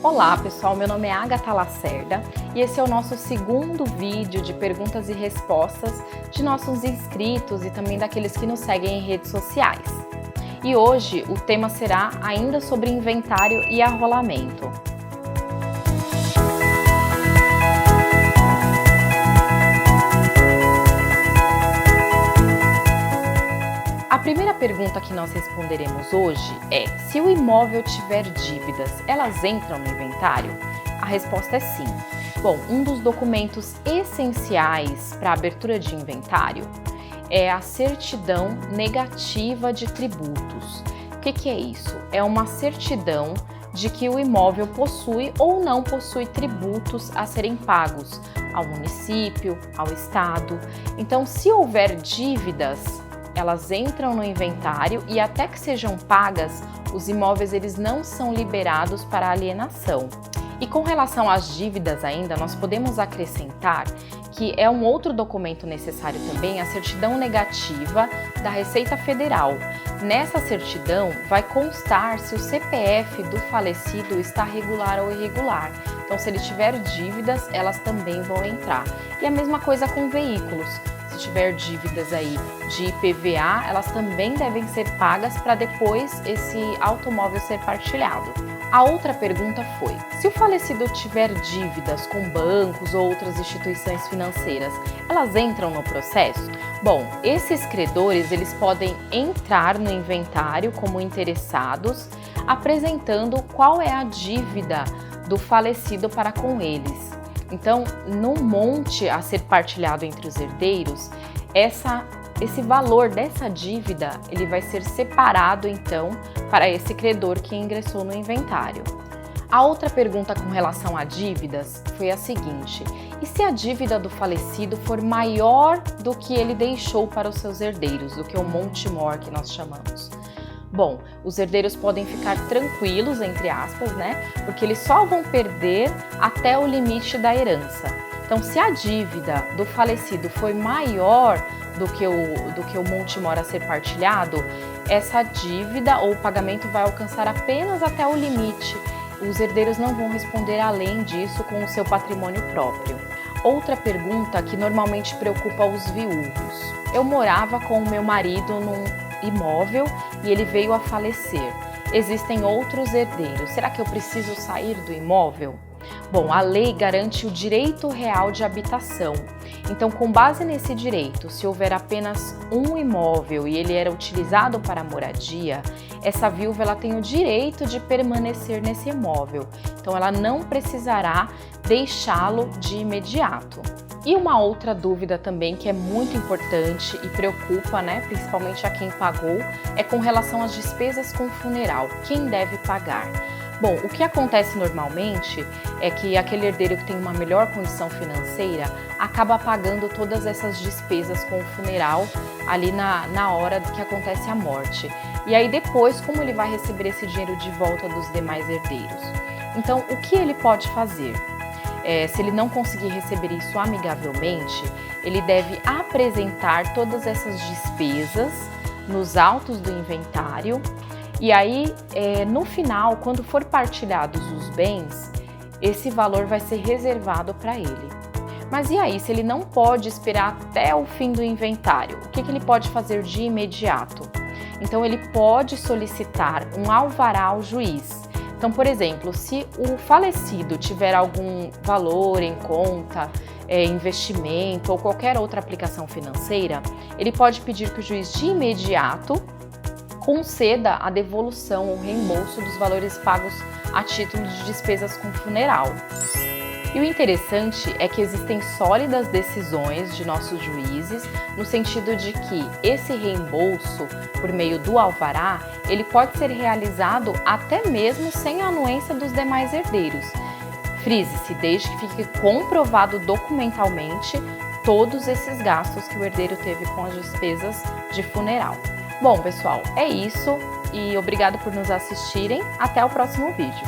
Olá pessoal, meu nome é Agatha Lacerda e esse é o nosso segundo vídeo de perguntas e respostas de nossos inscritos e também daqueles que nos seguem em redes sociais. E hoje o tema será ainda sobre inventário e arrolamento. A primeira pergunta que nós responderemos hoje é: se o imóvel tiver dívidas, elas entram no inventário? A resposta é sim. Bom, um dos documentos essenciais para a abertura de inventário é a certidão negativa de tributos. O que é isso? É uma certidão de que o imóvel possui ou não possui tributos a serem pagos ao município, ao estado. Então, se houver dívidas, elas entram no inventário e até que sejam pagas, os imóveis eles não são liberados para alienação. E com relação às dívidas ainda, nós podemos acrescentar que é um outro documento necessário também, a certidão negativa da Receita Federal. Nessa certidão vai constar se o CPF do falecido está regular ou irregular. Então, se ele tiver dívidas, elas também vão entrar. E a mesma coisa com veículos. Se tiver dívidas aí de IPVA, elas também devem ser pagas para depois esse automóvel ser partilhado. A outra pergunta foi: se o falecido tiver dívidas com bancos ou outras instituições financeiras, elas entram no processo? Bom, esses credores eles podem entrar no inventário como interessados, apresentando qual é a dívida do falecido para com eles. Então, no monte a ser partilhado entre os herdeiros, esse valor dessa dívida ele vai ser separado então para esse credor que ingressou no inventário. A outra pergunta com relação a dívidas foi a seguinte: e se a dívida do falecido for maior do que ele deixou para os seus herdeiros, do que o monte mor que nós chamamos? Bom, os herdeiros podem ficar tranquilos, entre aspas, né? Porque eles só vão perder até o limite da herança. Então, se a dívida do falecido foi maior do que o monte mor a ser partilhado, essa dívida ou o pagamento vai alcançar apenas até o limite. Os herdeiros não vão responder além disso com o seu patrimônio próprio. Outra pergunta que normalmente preocupa os viúvos: eu morava com o meu marido num imóvel e ele veio a falecer. Existem outros herdeiros. Será que eu preciso sair do imóvel? Bom, a lei garante o direito real de habitação. Então, com base nesse direito, se houver apenas um imóvel e ele era utilizado para moradia, essa viúva ela tem o direito de permanecer nesse imóvel. Então, ela não precisará deixá-lo de imediato. E uma outra dúvida também que é muito importante e preocupa, principalmente a quem pagou, é com relação às despesas com funeral. Quem deve pagar? Bom, o que acontece normalmente é que aquele herdeiro que tem uma melhor condição financeira acaba pagando todas essas despesas com o funeral ali na hora que acontece a morte. E aí depois, como ele vai receber esse dinheiro de volta dos demais herdeiros? Então, o que ele pode fazer? Se ele não conseguir receber isso amigavelmente, ele deve apresentar todas essas despesas nos autos do inventário e aí, no final, quando for partilhados os bens, esse valor vai ser reservado para ele. Mas e aí, se ele não pode esperar até o fim do inventário, o que ele pode fazer de imediato? Então, ele pode solicitar um alvará ao juiz. Então, por exemplo, se o falecido tiver algum valor em conta, investimento ou qualquer outra aplicação financeira, ele pode pedir que o juiz de imediato conceda a devolução ou reembolso dos valores pagos a título de despesas com funeral. E o interessante é que existem sólidas decisões de nossos juízes no sentido de que esse reembolso, por meio do alvará, ele pode ser realizado até mesmo sem a anuência dos demais herdeiros. Frise-se, desde que fique comprovado documentalmente todos esses gastos que o herdeiro teve com as despesas de funeral. Bom, pessoal, é isso e obrigado por nos assistirem. Até o próximo vídeo.